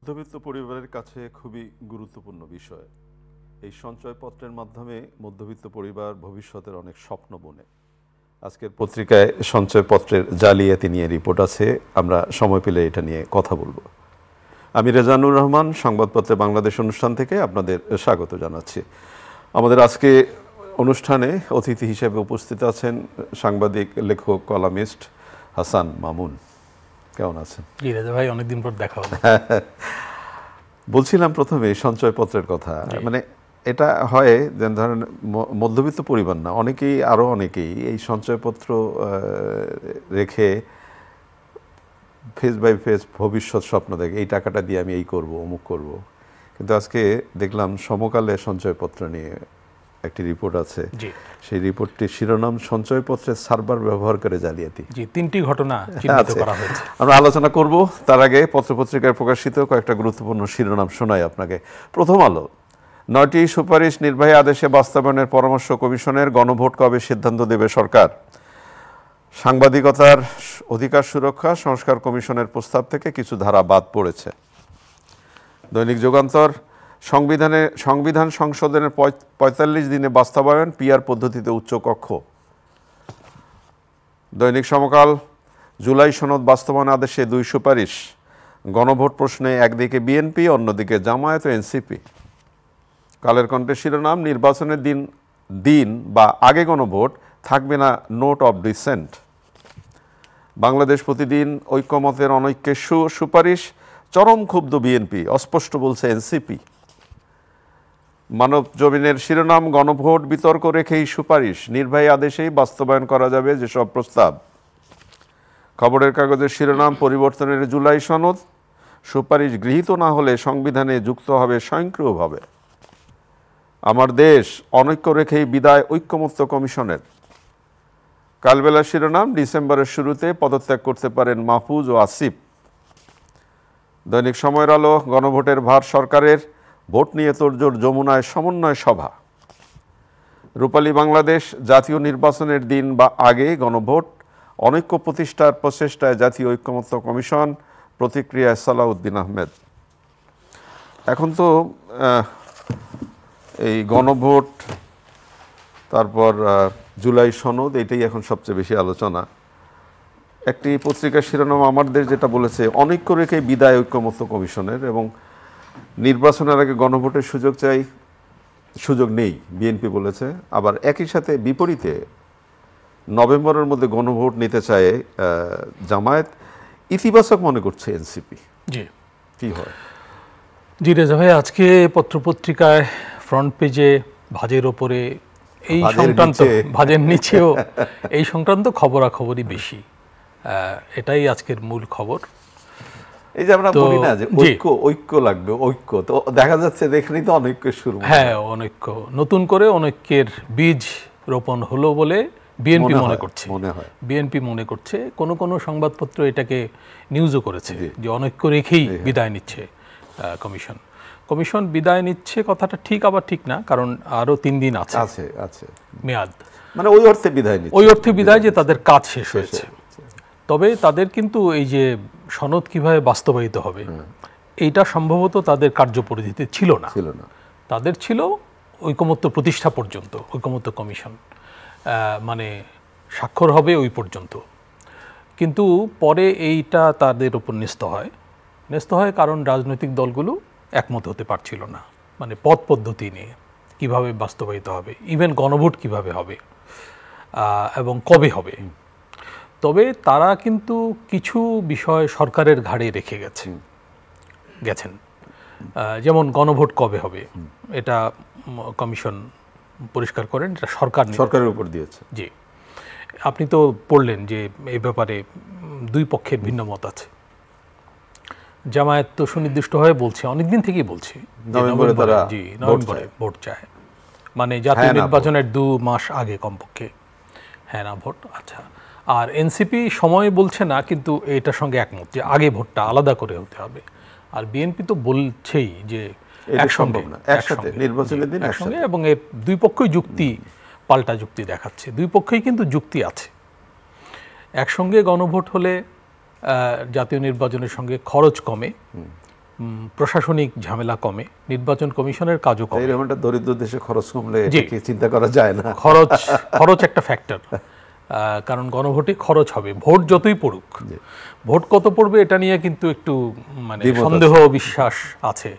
মধ্যবিত্ত পরিবারের কাছে খুবই গুরুত্বপূর্ণ বিষয়। এই সঞ্চয়পত্রের মাধ্যমে মধ্যবিত্ত পরিবার ভবিষ্যতের অনেক স্বপ্ন বোনে। আজকের পত্রিকায় সঞ্চয়পত্রের জালিয়াতি নিয়ে রিপোর্ট আছে, আমরা সময় পেলে এটা নিয়ে কথা বলবো। আমি রেজানুর রহমান, সংবাদপত্রে বাংলাদেশ অনুষ্ঠান থেকে আপনাদের স্বাগত জানাচ্ছি। আমাদের আজকে অনুষ্ঠানে অতিথি হিসেবে উপস্থিত আছেন সাংবাদিক, লেখক, কলামিস্ট হাসান মামুন। কেমন আছেন? জি রাজা ভাই, অনেকদিন পর দেখা হলো। বলছিলাম প্রথমে সঞ্চয়পত্রের কথা, মানে এটা হয় যে ধরেন মধ্যবিত্ত পরিবার না, অনেকেই এই সঞ্চয়পত্র রেখে ফেস বাই ফেস ভবিষ্যৎ স্বপ্ন দেখে, এই টাকাটা দিয়ে আমি এই করব, অমুক করব। কিন্তু আজকে দেখলাম সমকালে সঞ্চয়পত্র নিয়ে একটি রিপোর্ট আছে। সেই রিপোর্টটির শিরোনাম সঞ্চয়পত্রের সার্ভার ব্যবহার করে জালিয়াতি। তিনটি ঘটনা চিহ্নিত করা হয়েছে। আমরা আলোচনা করব, তার আগে পত্রপত্রিকায় প্রকাশিত কয়েকটা গুরুত্বপূর্ণ শিরোনাম শোনাই আপনাকে। প্রথম আলো, 9টি সুপারিশ নির্বাহী আদেশে বাস্তবায়নের পরামর্শ কমিশনের, গণভোট কবে সিদ্ধান্ত দেবে সরকার। সাংবাদিকতার অধিকার সুরক্ষা সংস্কার কমিশনের প্রস্তাব থেকে কিছু ধারা বাদ পড়েছে। দৈনিক যুগান্তর, সংবিধান সংশোধনের 45 দিনে বাস্তবায়ন, পিআর পদ্ধতিতে উচ্চকক্ষ। দৈনিক সমকাল, জুলাই সনদ বাস্তবায়ন আদেশে 2 সুপারিশ, গণভোট প্রশ্নে একদিকে বিএনপি, অন্যদিকে জামায়াত ও এনসিপি। কালের কণ্ঠের শিরোনাম, নির্বাচনের দিন বা আগে গণভোট, থাকবে না নোট অব ডিসেন্ট। বাংলাদেশ প্রতিদিন, ঐক্যমতের অনৈক্যের সুপারিশ, চরম ক্ষুব্ধ বিএনপি, অস্পষ্ট বলছে এনসিপি। মানব জমিনের শিরোনাম, গণভোট বিতর্ক রেখেই সুপারিশ, নির্বাহী আদেশেই বাস্তবায়ন করা যাবে যেসব প্রস্তাব। খবরের কাগজের শিরোনাম, পরিবর্তনের জুলাই সনদ, সুপারিশ গৃহীত না হলে সংবিধানে যুক্ত হবে স্বয়ংক্রিয়ভাবে। আমার দেশ, অনৈক্য রেখেই বিদায় ঐক্যমত্য কমিশনের। কালবেলার শিরোনাম, ডিসেম্বরের শুরুতে পদত্যাগ করতে পারেন মাহফুজ ও আসিফ। দৈনিক সময়ের আলো, গণভোটের ভার সরকারের, ভোট নিয়ে তোড়জোড় যমুনায় সমন্বয় সভা। রূপালী বাংলাদেশ, জাতীয় নির্বাচনের দিন বা আগে গণভোট, অনৈক্য প্রতিষ্ঠার প্রচেষ্টায় জাতীয় ঐক্যমত্য কমিশন, প্রতিক্রিয়ায় সালাউদ্দিন আহমেদ। এখন তো এই গণভোট, তারপর জুলাই সনদ, এটাই এখন সবচেয়ে বেশি আলোচনা। একটি পত্রিকার শিরোনাম আমার দেশ যেটা বলেছে, অনৈক্য রেখে বিদায় ঐক্যমত্য কমিশনের, এবং নির্বাচনের আগে গণভোটের সুযোগ নেই বিএনপি বলেছে। আবার একই সাথে বিপরীতে নভেম্বরের মধ্যে গণভোট নিতে চায় জামায়াত, ইতিবাচক মনে করছে এনসিপি। জি, কি হয়? জি রেজা ভাই, আজকে পত্রপত্রিকায় ফ্রন্ট পেজে ভাজের ওপরে এই সংক্রান্ত, ভাজের নিচেও এই সংক্রান্ত খবরাখবরই বেশি। এটাই আজকের মূল খবর। এই যে আমরা বলি না যে ঐক্য লাগবে, ঐক্য তো দেখা যাচ্ছে এখানেই তো অনৈক্যের শুরু। হ্যাঁ, অনৈক্য, নতুন করে অনৈক্যের বীজ রোপণ হলো বলে বিএনপি মনে করছে। বিএনপি মনে করছে, কোনো সংবাদপত্র এটাকে নিউজও করেছে যে অনৈক্য রেখেই বিদায় নিচ্ছে কমিশন বিদায় নিচ্ছে। কথাটা ঠিক আবার ঠিক না, কারণ আরো 3 দিন আছে মেয়াদ, মানে ওই অর্থে বিদায় যে তাদের কাজ শেষ হয়েছে। তবে তাদের কিন্তু এই যে সনদ কিভাবে বাস্তবায়িত হবে, এইটা সম্ভবত তাদের কার্যপরিধিতে ছিল না। তাদের ছিল ঐকমত্য প্রতিষ্ঠা পর্যন্ত, ঐকমত্য কমিশন মানে স্বাক্ষর হবে ওই পর্যন্ত। কিন্তু পরে এইটা তাদের উপর ন্যস্ত হয় কারণ রাজনৈতিক দলগুলো একমত হতে পারছিল না, মানে পথ পদ্ধতি নিয়ে কিভাবে বাস্তবায়িত হবে, ইভেন গণভোট কিভাবে হবে এবং কবে হবে। তবে তারা কিন্তু কিছু বিষয় সরকারের ঘাড়ে রেখে গেছেন, যেমন গণভোট কবে হবে এটা কমিশন পরিষ্কার করেন, এটা সরকারের উপর দিয়েছে। জি, আপনি তো পড়লেন যে এই ব্যাপারে 2 পক্ষের ভিন্ন মত আছে। জামায়াত তো সুনির্দিষ্টভাবে বলছে, অনেকদিন থেকেই বলছে নভেম্বরে ভোট চায়, মানে জাতীয় নির্বাচনের 2 মাস আগে কমপক্ষে। হ্যাঁ না ভোট, আচ্ছা। আর এনসিপি সময় বলছে না, কিন্তু এটার সঙ্গে একমত যে আগে ভোটটা আলাদা করে হতে হবে। আর বিএনপি তো বলছেই যে একসঙ্গে নির্বাচনের দিন একসঙ্গে, এবং এর 2 পক্ষই পাল্টা যুক্তি দেখাচ্ছে। 2 পক্ষই কিন্তু যুক্তি আছে। একসঙ্গে গণভোট হলে জাতীয় নির্বাচনের সঙ্গে খরচ কমে, প্রশাসনিক ঝামেলা কমে, নির্বাচন কমিশনের কাজও কমে। এরকম একটা দরিদ্র দেশে খরচ কমলে এটাকে চিন্তা করা যায় না। খরচ একটা ফ্যাক্টর, কারণ গণভোটে খরচ হবে, ভোট যতই পড়ুক। ভোট কত পড়বে এটা নিয়ে কিন্তু একটু মানে সন্দেহ বিশ্বাস আছে।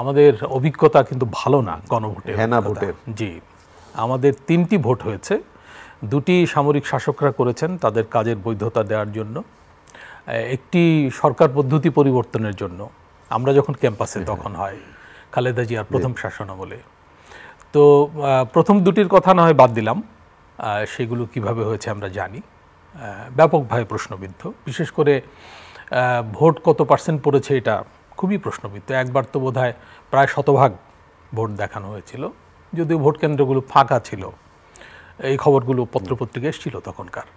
আমাদের অভিজ্ঞতা কিন্তু ভালো না গণভোটে। জি, আমাদের 3টি ভোট হয়েছে, 2টি সামরিক শাসকরা করেছেন তাদের কাজের বৈধতা দেওয়ার জন্য, একটি সরকার পদ্ধতি পরিবর্তনের জন্য। আমরা যখন ক্যাম্পাসে তখন হয় খালেদা জিয়ার প্রথম শাসনামলে। তো প্রথম 2টির কথা না হয় বাদ দিলাম, সেগুলো কিভাবে হয়েছে আমরা জানি, ব্যাপকভাবে প্রশ্নবিদ্ধ। বিশেষ করে ভোট কত % পড়েছে এটা খুবই প্রশ্নবিদ্ধ। একবার তো বোধহয় প্রায় 100% ভোট দেখানো হয়েছিল, যদিও ভোট কেন্দ্রগুলো ফাঁকা ছিল। এই খবরগুলো পত্রপত্রিকা এসেছিল তখনকার।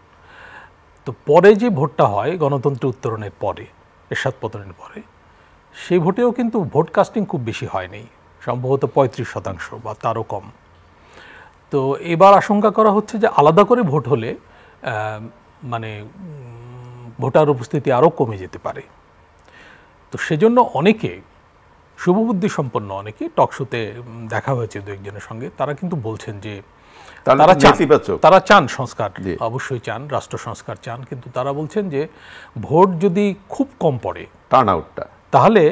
তো পরে যে ভোটটা হয় গণতন্ত্র উত্তরণের পরে, এরশাদ পতনের পরে, সেই ভোটেও কিন্তু ভোট কাস্টিং খুব বেশি হয়নি, সম্ভবত 35% বা তারও কম। তো এবার আশঙ্কা করা হচ্ছে যে আলাদা করে ভোট হলে মানে ভোটার উপস্থিতি আরও কমে যেতে পারে। তো সেজন্য অনেকে, শুভবুদ্ধি সম্পন্ন অনেকে, টকশোতে দেখা হয়েছে 2-1 জনের সঙ্গে, তারা কিন্তু বলছেন যে তারা চান সংস্কার, অবশ্যই চান, রাষ্ট্র সংস্কার চান, কিন্তু তারা বলছেন যে ভোট যদি খুব কম পড়ে, টার্ন আউটটা, তাহলে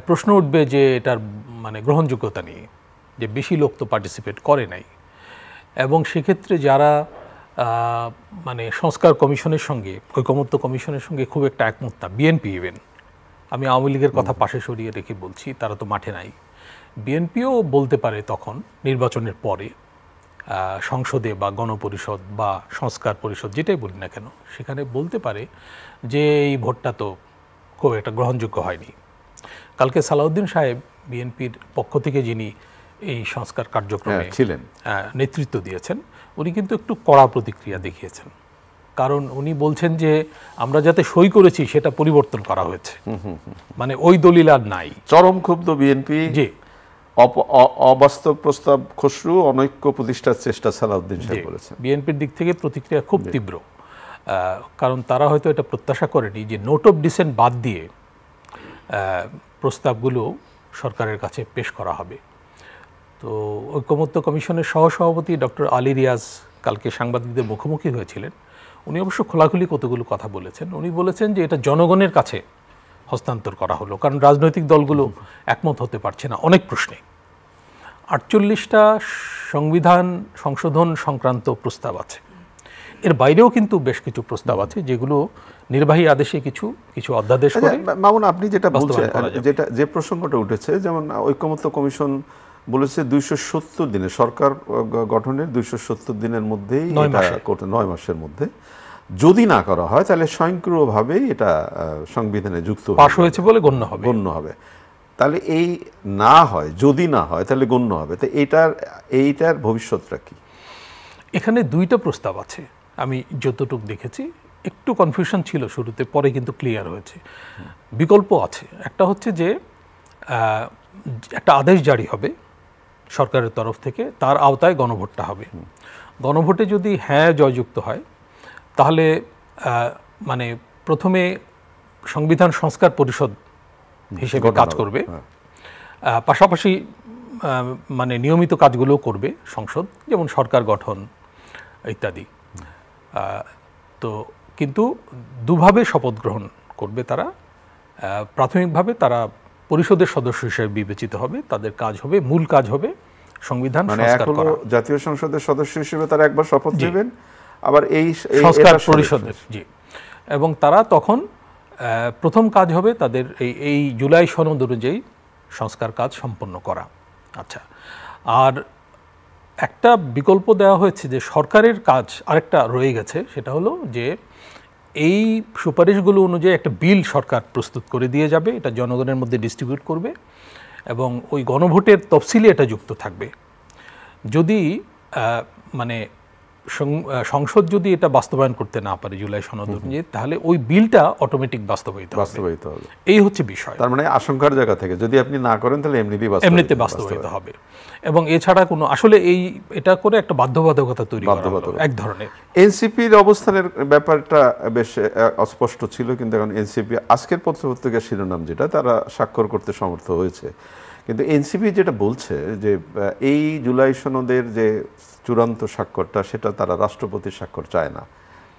প্রশ্ন উঠবে যে এটার মানে গ্রহণযোগ্যতা নিয়ে, যে বেশি লোক তো পার্টিসিপেট করে নাই। এবং সেক্ষেত্রে যারা মানে সংস্কার কমিশনের সঙ্গে, ঐকমত্য কমিশনের সঙ্গে খুব একটা একমত না, বিএনপি ইভেন, আমি আওয়ামী লীগের কথা পাশে সরিয়ে রেখে বলছি, তারা তো মাঠে নাই, বিএনপিও বলতে পারে তখন নির্বাচনের পরে সংসদে বা গণপরিষদ বা সংস্কার পরিষদ যেটাই বলি না কেন, সেখানে বলতে পারে যে এই ভোটটা তো খুব একটা গ্রহণযোগ্য হয়নি। কালকে সালাউদ্দিন সাহেব, বিএনপির পক্ষ থেকে যিনি এই সংস্কার কার্যক্রমে ছিলেন, নেতৃত্ব দিয়েছেন, উনি কিন্তু একটু কড়া প্রতিক্রিয়া দেখিয়েছেন। কারণ উনি বলছেন যে আমরা যাতে সই করেছি সেটা পরিবর্তন করা হয়েছে, মানে ওই দলিল আর নাই। চরম ক্ষুব্ধ বিএনপি। জি, অবাস্তব প্রস্তাব খসরু, অনৈক্য প্রতিষ্ঠার চেষ্টা, সালাউদ্দিন সাহেব বলেছেন। বিএনপির দিক থেকে প্রতিক্রিয়া খুব তীব্র, কারণ তারা হয়তো এটা প্রত্যাশা করেনি যে নোট অফ ডিসেন্ট বাদ দিয়ে প্রস্তাবগুলো সরকারের কাছে পেশ করা হবে। তো ঐকমত্য কমিশনের সহসভাপতি ডক্টর আলী রিয়াজ কালকে সাংবাদিকদের মুখোমুখি হয়েছিলেন। উনি অবশ্য খোলাখুলি কতগুলো কথা বলেছেন। উনি বলেছেন যে এটা জনগণের কাছে হস্তান্তর করা হলো, কারণ রাজনৈতিক দলগুলো একমত হতে পারছে না অনেক প্রশ্নে। 48টা সংবিধান সংশোধন সংক্রান্ত প্রস্তাব আছে, এর বাইরেও কিন্তু বেশ কিছু প্রস্তাব আছে যেগুলো নির্বাহী আদেশে কিছু অধ্যাদেশ করে। মামুন, আপনি যেটা বলছেন, যে প্রসঙ্গটা উঠেছে, যেমন ঐকমত্য কমিশন বলেছে 270 দিনে, সরকার গঠনের 270 দিনের মধ্যেই, 9 মাসের মধ্যে যদি না করা হয় তাহলে স্বয়ংক্রিয়ভাবেই এটা সংবিধানে যুক্ত পাশ হয়েছে বলে গণ্য হবে। তাহলে এই না হয়, যদি না হয় তাহলে গণ্য হবে। তো এইটার ভবিষ্যৎটা কি? এখানে 2টা প্রস্তাব আছে, আমি যতটুকু দেখেছি। একটু কনফিউশন ছিল শুরুতে, পরে কিন্তু ক্লিয়ার হয়েছে। বিকল্প আছে, একটা হচ্ছে যে একটা আদেশ জারি হবে সরকারের তরফ থেকে, তার আওতায় গণভোটটা হবে। গণভোটে যদি হ্যাঁ জয়যুক্ত হয় তাহলে মানে প্রথমে সংবিধান সংস্কার পরিষদ হিসেবে কাজ করবে, পাশাপাশি মানে নিয়মিত কাজগুলোও করবে সংসদ, যেমন সরকার গঠন ইত্যাদি। তো কিন্তু দুভাবে শপথ গ্রহণ করবে তারা। প্রাথমিকভাবে তারা পরিষদের সদস্য হিসেবে বিবেচিত হবে, তাদের কাজ হবে, মূল কাজ হবে সংবিধান সংস্কার করা। জাতীয় সংসদের সদস্য হিসেবে তারা একবার শপথ নেবেন, আবার এই সংস্কার পরিষদের, জি, এবং তারা তখন প্রথম কাজ হবে তাদের এই জুলাই সনদ অনুযায়ী সংস্কার কাজ সম্পন্ন করা। আচ্ছা, আর একটা বিকল্প দেওয়া হয়েছে যে সরকারের কাজ আরেকটা রয়ে গেছে, সেটা হলো যে এই সুপারিশগুলো অনুযায়ী একটা বিল সরকার প্রস্তুত করে দিয়ে যাবে, এটা জনগণের মধ্যে ডিস্ট্রিবিউট করবে এবং ওই গণভোটের তফসিলে এটা যুক্ত থাকবে। যদি মানে সংসদ যদি এটা বাস্তবায়ন করতে না পারে জুলাই সনদ অনুযায়ী, তাহলে ওই বিলটা অটোমেটিক বাস্তবায়িত হবে। এই হচ্ছে বিষয়। তার মানে আশঙ্কার জায়গা থেকে যদি আপনি না করেন তাহলে এমনিতে বাস্তবায়িত হবে। এবং এছাড়া কোনো আসলে এটা করে একটা বাধ্যবাধকতা তৈরি করা হলো এক ধরনের। এনসিপির অবস্থানের ব্যাপারটা বেশ অস্পষ্ট ছিল, কিন্তু এখন এনসিপি আজকের পত্রপত্রিকার শিরোনাম যেটা, তারা স্বাক্ষর করতে সমর্থ হয়েছে। কিন্তু এনসিপি যেটা বলছে যে এই জুলাই সনদের যে চূড়ান্ত স্বাক্ষরটা, সেটা তারা রাষ্ট্রপতির স্বাক্ষর চায় না,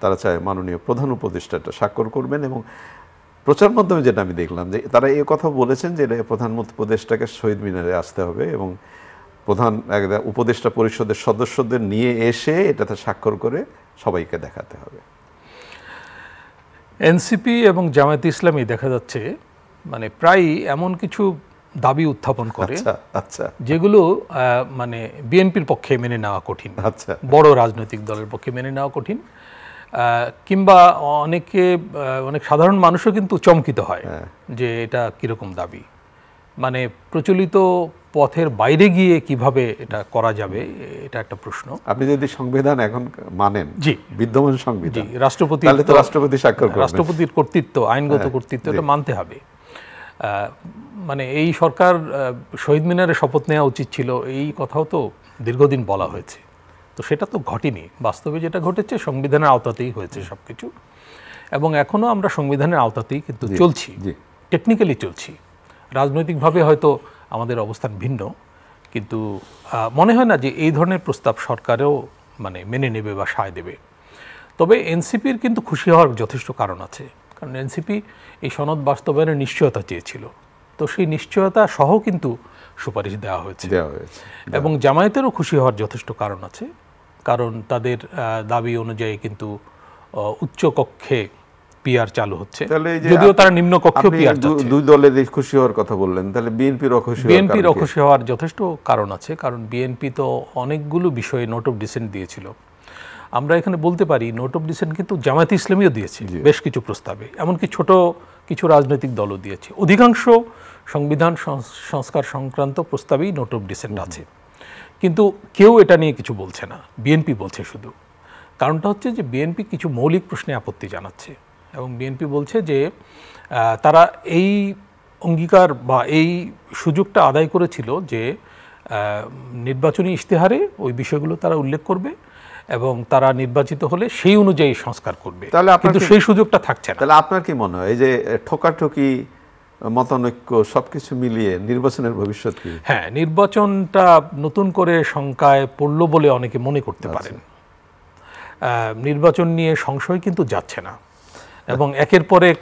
তারা চায় মাননীয় প্রধান উপদেষ্টাটা স্বাক্ষর করবেন। এবং প্রচার মাধ্যমে যেটা আমি দেখলাম যে তারা এই কথা বলেছেন যে প্রধান উপদেষ্টাকে শহীদ মিনারে আসতে হবে এবং প্রধান উপদেষ্টা পরিষদের সদস্যদের নিয়ে এসে এটাতে স্বাক্ষর করে সবাইকে দেখাতে হবে। এনসিপি এবং জামায়াতে ইসলামী দেখা যাচ্ছে মানে প্রায় এমন কিছু দাবি উত্থাপন করে যেগুলো মানে বিএনপির পক্ষে মেনে নেওয়া কঠিন, বড় রাজনৈতিক দলের পক্ষে মেনে নেওয়া কঠিন, কিংবা অনেক সাধারণ মানুষও কিন্তু চমকিত হয় যে এটা কিরকম দাবি। মানে প্রচলিত পথের বাইরে গিয়ে কিভাবে এটা করা যাবে, এটা একটা প্রশ্ন। আপনি যদি সংবিধান এখন মানেন, জি, বিদ্যমান সংবিধান, রাষ্ট্রপতি স্বাক্ষর করবেন, রাষ্ট্রপতির কর্তৃত্ব, আইনগত কর্তৃত্ব, এটা মানতে হবে। মানে এই সরকার শহীদ মিনারে শপথ নেওয়া উচিত ছিল, এই কথাও তো দীর্ঘদিন বলা হয়েছে। তো সেটা তো ঘটেনি। বাস্তবে যেটা ঘটেছে সংবিধানের আওতাতেই হয়েছে সবকিছু, এবং এখনো আমরা সংবিধানের আওতাতেই কিন্তু চলছি, টেকনিক্যালি চলছি। রাজনৈতিকভাবে হয়তো আমাদের অবস্থান ভিন্ন, কিন্তু মনে হয় না যে এই ধরনের প্রস্তাব সরকারেও মানে মেনে নেবে বা সায় দেবে। তবে এনসিপির কিন্তু খুশি হওয়ার যথেষ্ট কারণ আছে, কারণ এনসিপি এই সনদ বাস্তবায়নের নিশ্চয়তা চেয়েছিল। তো সেই নিশ্চয়তা সহ কিন্তু সুপারিশ দেওয়া হয়েছে। এবং জামায়াতেরও খুশি হওয়ার যথেষ্ট কারণ আছে, কারণ তাদের দাবি অনুযায়ী কিন্তু উচ্চ কক্ষে পিআর চালু হচ্ছে, যদিও তারা নিম্ন কক্ষে পিআর চাচ্ছে। দুই দলের খুশি হওয়ার কথা বললেন, তাহলে বিএনপির অখুশি হওয়ার যথেষ্ট কারণ আছে, কারণ বিএনপি তো অনেকগুলো বিষয়ে নোট অফ ডিসেন্ট দিয়েছিল। আমরা এখানে বলতে পারি নোট অফ ডিসেন্ট কিন্তু জামায়াতে ইসলামীও দিয়েছে বেশ কিছু প্রস্তাবে, এমনকি ছোট কিছু রাজনৈতিক দলও দিয়েছে। অধিকাংশ সংবিধান সংস্কার সংক্রান্ত প্রস্তাবেই নোট অফ ডিসেন্ট আছে, কিন্তু কেউ এটা নিয়ে কিছু বলছে না, বিএনপি বলছে শুধু। কারণটা হচ্ছে যে বিএনপি কিছু মৌলিক প্রশ্নে আপত্তি জানাচ্ছে, এবং বিএনপি বলছে যে তারা এই অঙ্গীকার বা এই সুযোগটা আদায় করেছিল যে নির্বাচনী ইশতেহারে ওই বিষয়গুলো তারা উল্লেখ করবে এবং তারা নির্বাচিত হলে সেই অনুযায়ী সংস্কার করবে, কিন্তু সেই সুযোগটা থাকছে না। তাহলে আপনার কি মনে হয় এই যে ঠোকাঠুকি, মতানৈক্য সবকিছু মিলিয়ে নির্বাচনের ভবিষ্যৎ কি? হ্যাঁ, নির্বাচনটা নতুন করে শঙ্কায় পড়ল বলে অনেকে মনে করতে পারেন। নির্বাচন নিয়ে সংশয় কিন্তু যাচ্ছে না, এবং একের পর এক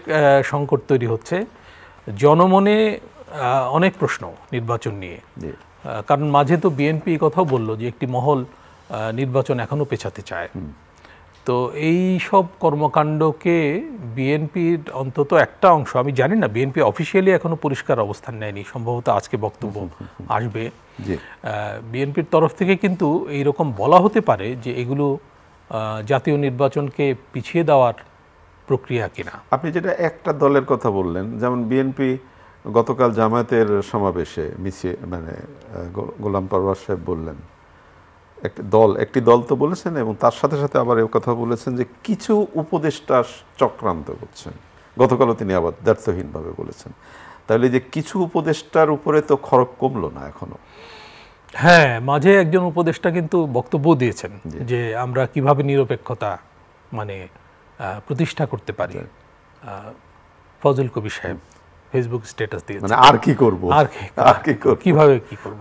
সংকট তৈরি হচ্ছে। জনমনে অনেক প্রশ্ন নির্বাচন নিয়ে, কারণ মাঝে তো বিএনপি কথাও বলল যে একটি মহল নির্বাচন এখনো পেছাতে চায়। তো এই সব কর্মকাণ্ডকে বিএনপির অন্তত একটা অংশ, আমি জানি না বিএনপি অফিসিয়ালি এখনো পরিষ্কার অবস্থান নেয়নি, সম্ভবত আজকে বক্তব্য আসবে, বিএনপির তরফ থেকে কিন্তু এইরকম বলা হতে পারে যে এগুলো জাতীয় নির্বাচনকে পিছিয়ে দেওয়ার প্রক্রিয়া কিনা। আপনি যেটা একটা দলের কথা বললেন, যেমন বিএনপি গতকাল জামায়াতের সমাবেশে মানে গোলাম পরওয়ার সাহেব বললেন একটি দল তো বলেছেন, এবং তার সাথে সাথে আবার এই কথা বলেছেন যে কিছু উপদেষ্টা চক্রান্ত করছেন। গতকালও তিনি আবার দ্ব্যর্থহীনভাবে বলেছেন। তাহলে যে কিছু উপদেষ্টার উপরে তো খড়গ কমলো না এখনো। হ্যাঁ, মাঝে একজন উপদেষ্টা কিন্তু বক্তব্য দিয়েছেন যে আমরা কিভাবে নিরপেক্ষতা মানে প্রতিষ্ঠা করতে পারি। ফজল কবির সাহেব ফেসবুক স্ট্যাটাস দিয়েছে, মানে আর কি করব, কিভাবে কি করব।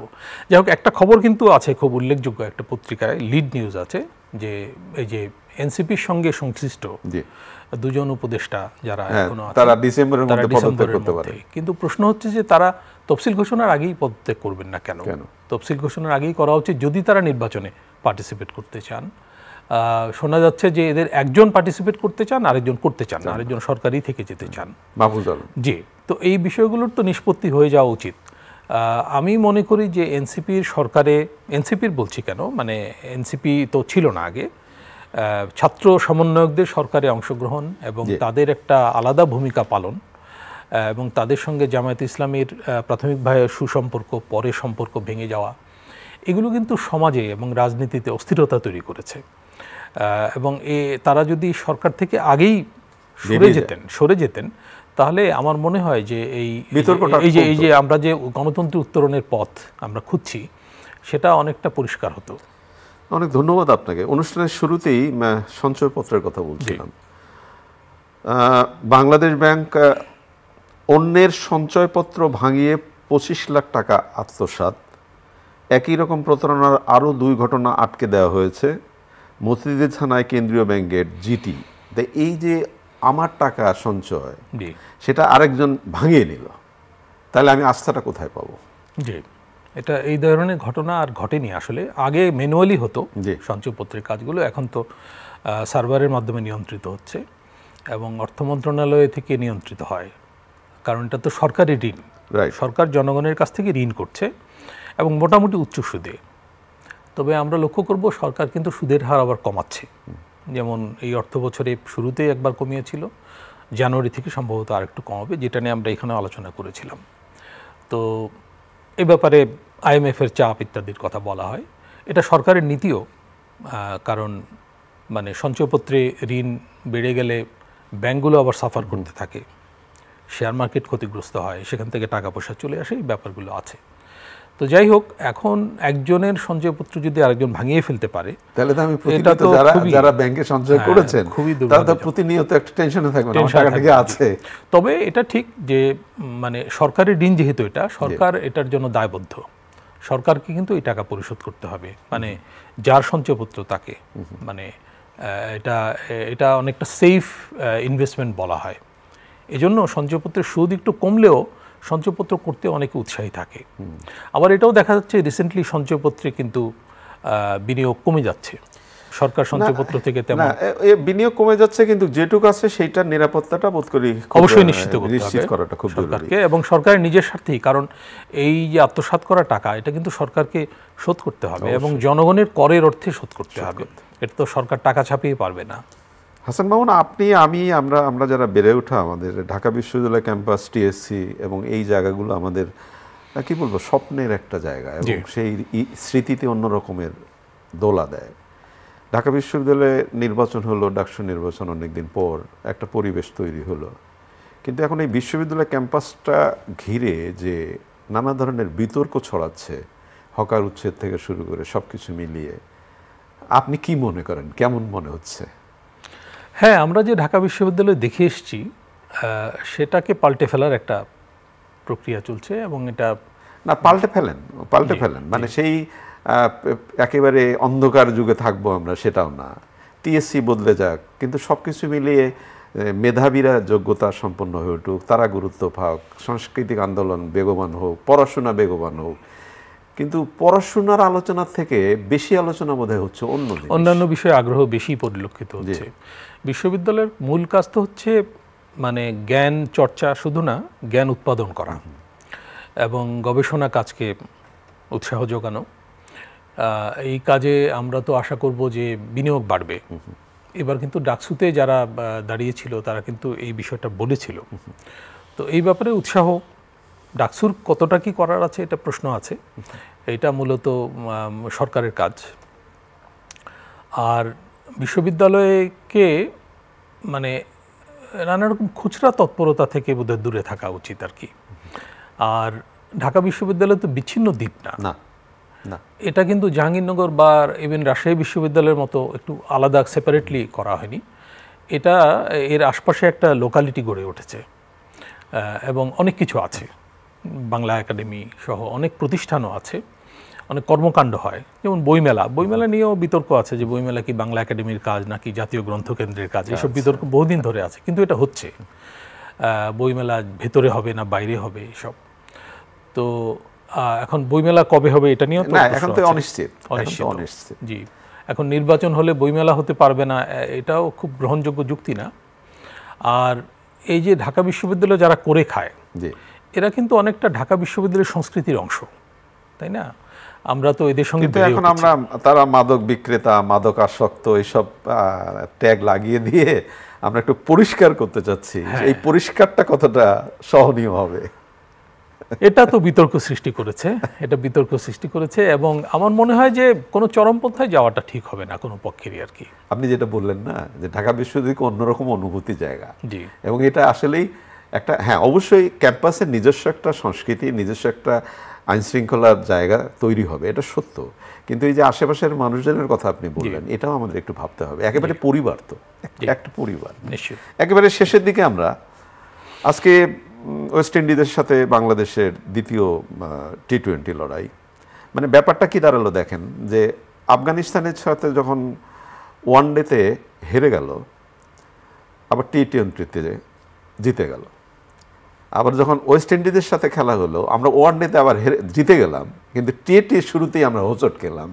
যাই হোক, একটা খবর কিন্তু আছে খুব উল্লেখযোগ্য, একটা পত্রিকায় লিড নিউজ আছে যে এই যে এনসিপির সঙ্গে সংশ্লিষ্ট দুজন উপদেষ্টা যারা এখনো আছে তারা ডিসেম্বরের মধ্যে পদত্যাগ করতে পারে। কিন্তু প্রশ্ন হচ্ছে যে তারা তফসিল ঘোষণার আগেই পদত্যাগ করবেন না কেন? তফসিল ঘোষণার আগেই করা উচিত যদি তারা নির্বাচনে পার্টিসিপেট করতে চান। শোনা যাচ্ছে যে এদের একজন পার্টিসিপেট করতে চান, আরেকজন করতে চান না, আরেকজন সরকারি থেকে যেতে চান। জি, তো এই বিষয়গুলোর তো নিষ্পত্তি হয়ে যাওয়া উচিত। আমি মনে করি যে এনসিপির বলছি কেন, মানে এনসিপি তো ছিল না আগে, ছাত্র সমন্বয়কদের সরকারে অংশগ্রহণ এবং তাদের একটা আলাদা ভূমিকা পালন, এবং তাদের সঙ্গে জামায়াতে ইসলামীর প্রাথমিকভাবে সুসম্পর্ক, পরে সম্পর্ক ভেঙে যাওয়া, এগুলো কিন্তু সমাজে এবং রাজনীতিতে অস্থিরতা তৈরি করেছে। এবং তারা যদি সরকার থেকে আগেই সরে যেতেন তাহলে আমার মনে হয় যে এই যে আমরা যে গণতন্ত্র উত্তরণের পথ আমরা খুঁজছি সেটা অনেকটা পরিষ্কার হতো। অনেক ধন্যবাদ আপনাকে। অনুষ্ঠানের শুরুতেই সঞ্চয়পত্রের কথা বলছিলাম। বাংলাদেশ ব্যাংক অন্যের সঞ্চয়পত্র ভাঙিয়ে 25 লাখ টাকা আত্মসাৎ। একই রকম প্রতারণার আরও 2 ঘটনা আটকে দেওয়া হয়েছে মতিঝিল থানায় কেন্দ্রীয় ব্যাংকের জিটি। এই যে আমার টাকা সঞ্চয় সেটা আরেকজন ভাঙিয়ে নিল, তাহলে আমি আস্থাটা কোথায় পাবো? জি, এটা এই ধরনের ঘটনা আর ঘটেনি। আসলে আগে ম্যানুয়ালি হতো সঞ্চয়পত্রের কাজগুলো, এখন তো সার্ভারের মাধ্যমে নিয়ন্ত্রিত হচ্ছে এবং অর্থ মন্ত্রণালয় থেকে নিয়ন্ত্রিত হয়, কারণ এটা তো সরকারি ঋণ। সরকার জনগণের কাছ থেকে ঋণ করছে এবং মোটামুটি উচ্চ সুদে। তবে আমরা লক্ষ্য করব সরকার কিন্তু সুদের হার আবার কমাচ্ছে। যেমন এই অর্থ বছরে শুরুতে একবার কমিয়েছিল, জানুয়ারি থেকে সম্ভবত আরেকটু কমাবে, যেটা নিয়ে আমরা এখানে আলোচনা করেছিলাম। তো এ ব্যাপারে IMF-এর চাপ ইত্যাদির কথা বলা হয়। এটা সরকারের নীতিও, কারণ মানে সঞ্চয়পত্রে ঋণ বেড়ে গেলে ব্যাংকগুলো আবার সাফার করতে থাকে, শেয়ার মার্কেট ক্ষতিগ্রস্ত হয়, সেখান থেকে টাকা পয়সা চলে আসে, এই ব্যাপারগুলো আছে। তো যাই হোক, এখন একজনের সঞ্চয়পত্র যদি আরেকজন ভাঙিয়ে ফেলতে পারে তাহলে তো আমি প্রতিনিয়ত যারা ব্যাংকে সঞ্চয় করেছেন তারা তো প্রতিনিয়ত একটা টেনশনে থাকবে, টাকা ঠিক আছে। তবে এটা ঠিক যে মানে সরকারি ঋণ যেহেতু এটা সরকার এটার জন্য দায়বদ্ধ, সরকারকে কিন্তু এই টাকা পরিশোধ করতে হবে, মানে যার সঞ্চয়পত্র তাকে, মানে এটা অনেকটা সেফ ইনভেস্টমেন্ট বলা হয়। এজন্য সঞ্চয়পত্রের সুদ একটু কমলেও সঞ্চয়পত্র করতে অনেকে উৎসাহী থাকে। আবার এটাও দেখা যাচ্ছে রিসেন্টলি সঞ্চয়পত্রে কিন্তু বিনিয়োগ কমে যাচ্ছে, সরকার সঞ্চয়পত্র থেকে তেমন বিনিয়োগ কমে যাচ্ছে, কিন্তু যেটুকু আছে সেইটার নিরাপত্তাটা বোধ করি অবশ্যই নিশ্চিত করাটা খুব সরকারকে এবং সরকারের নিজের স্বার্থেই, কারণ এই যে আত্মসাৎ করা টাকা এটা কিন্তু সরকারকে শোধ করতে হবে এবং জনগণের করের অর্থে শোধ করতে হবে। এটা তো সরকার টাকা ছাপিয়ে পারবে না। হাসান মামুন, আপনি আমরা যারা বেড়ে ওঠা, আমাদের ঢাকা বিশ্ববিদ্যালয় ক্যাম্পাস, TSC এবং এই জায়গাগুলো আমাদের কি বলবো স্বপ্নের একটা জায়গা এবং সেই স্মৃতিতে অন্য রকমের দোলা দেয়। ঢাকা বিশ্ববিদ্যালয়ে নির্বাচন হলো, ডাকসু নির্বাচন অনেকদিন পর একটা পরিবেশ তৈরি হলো, কিন্তু এখন এই বিশ্ববিদ্যালয় ক্যাম্পাসটা ঘিরে যে নানা ধরনের বিতর্ক ছড়াচ্ছে, হকার উচ্ছেদ থেকে শুরু করে সব কিছু মিলিয়ে, আপনি কি মনে করেন, কেমন মনে হচ্ছে? হ্যাঁ, আমরা যে ঢাকা বিশ্ববিদ্যালয় দেখে এসেছি সেটাকে পাল্টে ফেলার একটা প্রক্রিয়া চলছে এবং এটা না পাল্টে ফেলেন মানে সেই একেবারে অন্ধকার যুগে থাকবো আমরা সেটাও না, TSC বদলে যাক, কিন্তু সব কিছু মিলিয়ে মেধাবীরা যোগ্যতা সম্পন্ন হয়ে উঠুক, তারা গুরুত্ব পাক, সাংস্কৃতিক আন্দোলন বেগবান হোক, পড়াশোনা বেগবান হোক। কিন্তু পড়াশোনার আলোচনার থেকে বেশি আলোচনা বোধহয় হচ্ছে অন্যান্য বিষয়ে আগ্রহ বেশি পরিলক্ষিত হচ্ছে। বিশ্ববিদ্যালয়ের মূল কাজ তো হচ্ছে মানে জ্ঞান চর্চা শুধু না, জ্ঞান উৎপাদন করা এবং গবেষণা কাজকে উৎসাহ যোগানো। এই কাজে আমরা তো আশা করব যে বিনিয়োগ বাড়বে। এবার কিন্তু ডাকসুতে যারা দাঁড়িয়েছিল তারা কিন্তু এই বিষয়টা বলেছিল। তো এই ব্যাপারে উৎসাহ, ডাকসুর কতটা কি করার আছে এটা প্রশ্ন আছে, এটা মূলত সরকারের কাজ। আর বিশ্ববিদ্যালয়কে মানে নানা রকম খুচরা তৎপরতা থেকে বোধহয় দূরে থাকা উচিত আর কি। আর ঢাকা বিশ্ববিদ্যালয় তো বিচ্ছিন্ন দ্বীপ না, এটা কিন্তু জাহাঙ্গীরনগর বা ইভেন রাজশাহী বিশ্ববিদ্যালয়ের মতো একটু আলাদা সেপারেটলি করা হয়নি। এটা এর আশপাশে একটা লোকালিটি গড়ে উঠেছে এবং অনেক কিছু আছে, বাংলা একাডেমি সহ অনেক প্রতিষ্ঠানও আছে, অনেক কর্মকাণ্ড হয়। যেমন বইমেলা নিয়েও বিতর্ক আছে যে বইমেলা কি বাংলা একাডেমির কাজ নাকি জাতীয় গ্রন্থকেন্দ্রের কাজ, এসব বিতর্ক বহুদিন ধরে আছে, কিন্তু এটা হচ্ছে। বইমেলা ভেতরে হবে না বাইরে হবে এসব। তো এখন বইমেলা কবে হবে এটা নিয়েও এখন তো অনিশ্চিত। জি, এখন নির্বাচন হলে বইমেলা হতে পারবে না, এটাও খুব গ্রহণযোগ্য যুক্তি না। আর এই যে ঢাকা বিশ্ববিদ্যালয় যারা করে খায় এরা কিন্তু অনেকটা ঢাকা বিশ্ববিদ্যালয়ের সংস্কৃতির অংশ, তাই না? আমরা তো এদের সঙ্গে এখন তারা মাদক বিক্রেতা, মাদক আসক্ত এইসব ট্যাগ লাগিয়ে দিয়ে আমরা একটু পরিষ্কার করতে চাচ্ছি। এই পরিষ্কারটা কতটা সহনীয় হবে? এটা তো বিতর্ক সৃষ্টি করেছে, এটা বিতর্ক সৃষ্টি করেছে, এবং আমার মনে হয় যে কোনো চরমপন্থায় যাওয়াটা ঠিক হবে না কোনো পক্ষেরই আর কি। আপনি যেটা বললেন না যে ঢাকা বিশ্ববিদ্যালয় অন্যরকম অনুভূতি জায়গা, জি, এবং এটা আসলেই একটা, হ্যাঁ অবশ্যই ক্যাম্পাসের নিজস্ব একটা সংস্কৃতি, নিজস্ব একটা আইন শৃঙ্খলার জায়গা তৈরি হবে, এটা সত্য। কিন্তু এই যে আশেপাশের মানুষজনের কথা আপনি বললেন, এটাও আমাদের একটু ভাবতে হবে। একেবারে পরিবার তো একটা পরিবার, নিশ্চয়ই। একেবারে শেষের দিকে আমরা আজকে ওয়েস্ট ইন্ডিজের সাথে বাংলাদেশের দ্বিতীয় টি-20 লড়াই, মানে ব্যাপারটা কি দাঁড়ালো দেখেন, যে আফগানিস্তানের সাথে যখন ওয়ানডেতে হেরে গেল, আবার টি-20-তে জিতে গেল, আবার যখন ওয়েস্ট ইন্ডিজের সাথে খেলা হলো আমরা ওয়ানডেতে আবার জিতে গেলাম, কিন্তু টি-20 শুরুতেই আমরা হোঁচট খেলাম।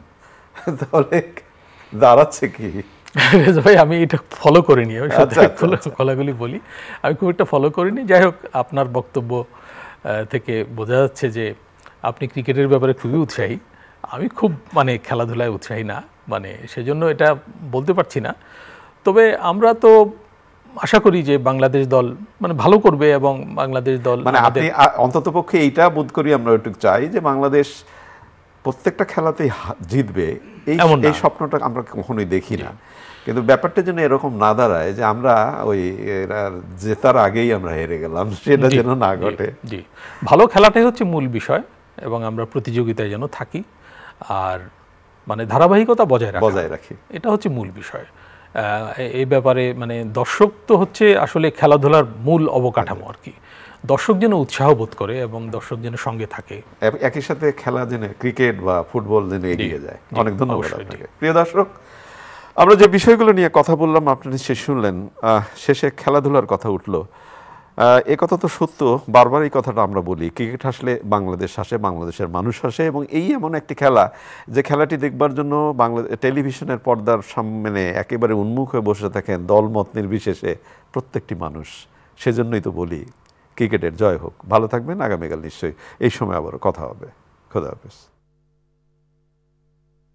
তাহলে দাঁড়াচ্ছে কি? ভাই আমি এটা ফলো করিনি, আমি খোলাগুলি বলি, আমি খুব একটা ফলো করিনি। যাই হোক, আপনার বক্তব্য থেকে বোঝা যাচ্ছে যে আপনি ক্রিকেটের ব্যাপারে খুবই উৎসাহী। আমি খুব মানে খেলাধুলায় উৎসাহী না, মানে সেজন্য এটা বলতে পারছি না। তবে আমরা তো আশা করি যে বাংলাদেশ দল মানে ভালো করবে, এবং বাংলাদেশ দল মানে আপনি অন্ততপক্ষে এইটা বোধ করি আমরা একটু চাই যে বাংলাদেশ প্রত্যেকটা খেলাতেই জিতবে, এই স্বপ্নটা আমরা কখনোই দেখি না। কিন্তু ব্যাপারটা যেন এরকম না দাঁড়ায় যে আমরা ওই জেতার আগেই আমরা হেরে গেলাম, সেটা যেন না ঘটে। জি, ভালো খেলাটাই হচ্ছে মূল বিষয়, এবং আমরা প্রতিযোগিতায় যেন থাকি, আর মানে ধারাবাহিকতা বজায় রাখি, এটা হচ্ছে মূল বিষয়। এই ব্যাপারে মানে দর্শক তো হচ্ছে আসলে খেলাধুলার মূল অবকাঠামো আর কি। দর্শক যেন উৎসাহ বোধ করে এবং দর্শক যেন সঙ্গে থাকে, একই সাথে খেলা যেন, ক্রিকেট বা ফুটবল যেন এগিয়ে যায়। অনেক ধন্যবাদ আপনাকে। প্রিয় দর্শক, আমরা যে বিষয়গুলো নিয়ে কথা বললাম আপনি নিশ্চয়ই শুনলেন। শেষে খেলাধুলার কথা উঠলো, এ কথা তো সত্য, বারবার এই কথাটা আমরা বলি, ক্রিকেট হাসলে বাংলাদেশ হাসে, বাংলাদেশের মানুষ হাসে, এবং এই এমন একটি খেলা যে খেলাটি দেখবার জন্য টেলিভিশনের পর্দার সামনে একেবারে উন্মুখ হয়ে বসে থাকেন দলমত নির্বিশেষে প্রত্যেকটি মানুষ। সেজন্যই তো বলি ক্রিকেটের জয় হোক। ভালো থাকবেন, আগামীকাল নিশ্চয়ই এই সময় আবারও কথা হবে। খোদা হাফেজ।